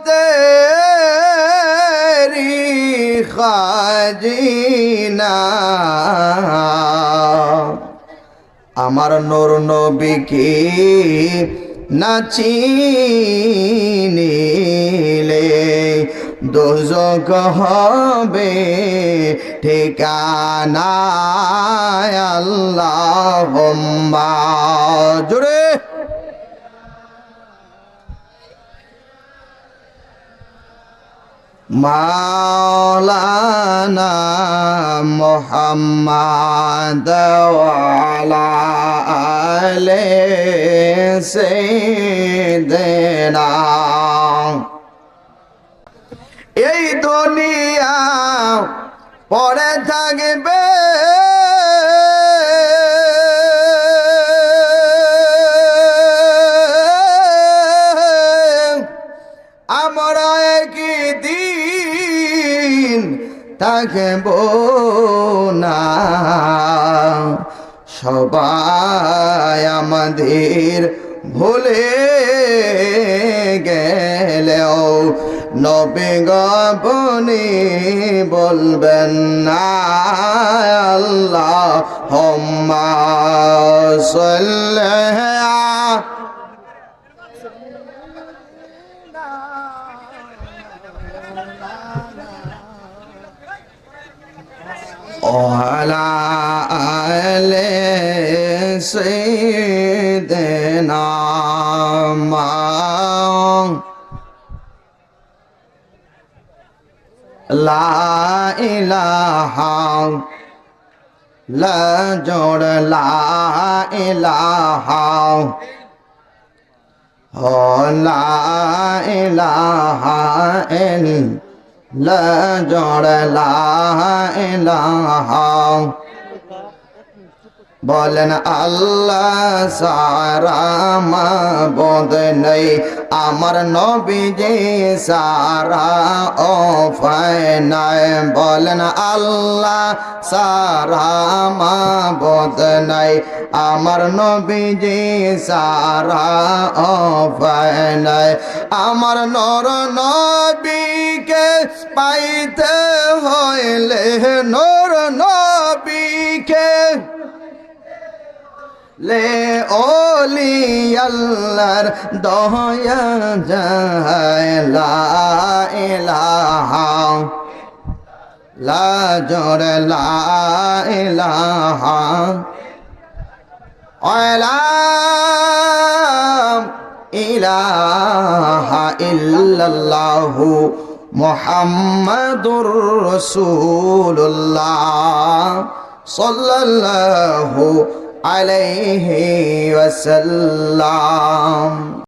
তেরি খাজিনা আমার নূর নবী কি না চিনিলে দোজখ হবে ঠিকানা আল্লাহুম্মা জোরে মাওলানা মুহাম্মদ ওয়া আলা আলি সাইয়্যিদিনা এই দুনিয়া পড়ে থাকবে আমরা একদিন থাকব না সবাই আমাদের ভুলে গেলেও নবী গবনি বলবেন না আল্লাহুম্মা সাল্লি وعلى آل سيدنا لا إله لا جور لا إله لا إله إلا লা জড় লা ইলাহা বলেন আল্লাহ সারা মাবুদ নেই আমার নবীজি সারা উপায় নাই বলেন আল্লাহ সারা মাবুদ নাই আমার নবীজি সারা উপায় নাই আমার নর নবীকে পাইতে হইলে নর নবীকে লে ওলি আল্লাহর দয়া যায় লা ইলাহা লা জোর লা ইলাহা লা ইলাহা ইল্লাল্লাহু মুহাম্মাদুর রাসূলুল্লাহ সাল্লাল্লাহু আলাইহি ওয়াসাল্লাম।